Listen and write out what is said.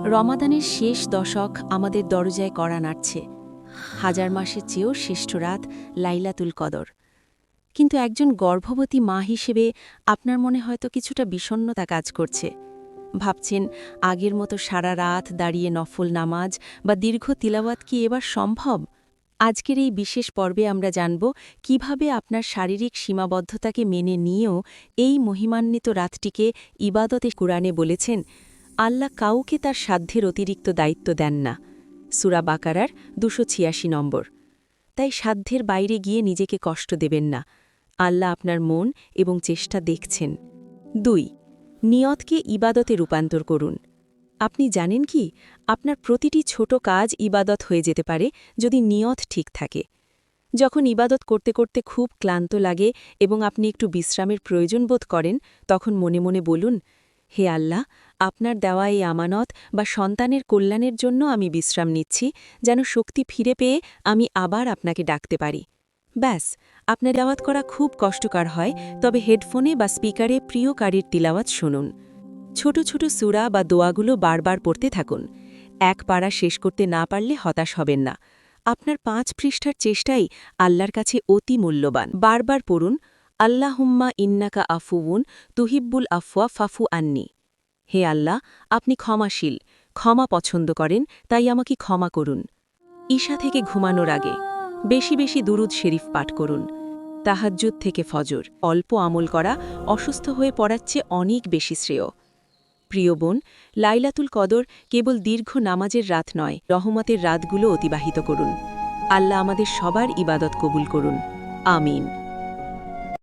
রমাদানের শেষ দশক আমাদের দরজায় কড়া নাড়ছে। হাজার মাসের চেয়েও শ্রেষ্ঠ রাত লাইলাতুল কদর। কিন্তু একজন গর্ভবতী মা হিসেবে আপনার মনে হয়তো কিছুটা বিষণ্ণতা কাজ করছে। ভাবছেন, আগের মতো সারা রাত দাঁড়িয়ে নফল নামাজ বা দীর্ঘ তিলাওয়াত কি এবার সম্ভব? আজকের এই বিশেষ পর্বে আমরা জানব কিভাবে আপনার শারীরিক সীমাবদ্ধতাকে মেনে নিয়েও এই মহিমান্বিত রাতটিকে ইবাদতে কুরআনে বলেছেন, আল্লাহ কাউকে তার সাধ্যের অতিরিক্ত দায়িত্ব দেন না। সূরা বাকারার ২৮৬ নম্বর। তাই সাধ্যের বাইরে গিয়ে নিজেকে কষ্ট দেবেন না। আল্লাহ আপনার মন এবং চেষ্টা দেখছেন। ২. নিয়তকে ইবাদতে রূপান্তর করুন। আপনি জানেন কি, আপনার প্রতিটি ছোট কাজ ইবাদত হয়ে যেতে পারে যদি নিয়ত ঠিক থাকে। যখন ইবাদত করতে করতে খুব ক্লান্ত লাগে এবং আপনি একটু বিশ্রামের প্রয়োজন বোধ করেন, তখন মনে মনে বলুন, হে আল্লাহ, আপনার দেওয়া এই আমানত বা সন্তানের কল্যাণের জন্য আমি বিশ্রাম নিচ্ছি, যেন শক্তি ফিরে পেয়ে আমি আবার আপনাকে ডাকতে পারি। ব্যাস, আপনার দাওয়াত করা খুব কষ্টকর হয়, তবে হেডফোনে বা স্পিকারে প্রিয় কারির তিলাওয়াত শুনুন। ছোট ছোট সূরা বা দোয়াগুলো বারবার পড়তে থাকুন। এক পারা শেষ করতে না পারলে হতাশ হবেন না। আপনার ৫ পৃষ্ঠার চেষ্টাই আল্লাহর কাছে অতি মূল্যবান। বারবার পড়ুন, আল্লাহুম্মা ইন্নাকা আফুউন তুহিব্বুল আফওয়া ফাফু আন্নি। হে আল্লাহ, আপনি ক্ষমাশীল, ক্ষমা পছন্দ করেন, তাই আমাকে ক্ষমা করুন। ঈশা থেকে ঘুমানোর আগে বেশি বেশি দুরুদ শরীফ পাঠ করুন। তাহাজ্জুদ থেকে ফজর অল্প আমল করা অসুস্থ হয়ে পড়ার চেয়ে অনেক বেশি শ্রেয়। প্রিয় বোন, লাইলাতুল কদর কেবল দীর্ঘ নামাজের রাত নয়, রহমতের রাতগুলো অতিবাহিত করুন। আল্লাহ আমাদের সবার ইবাদত কবুল করুন। আমিন।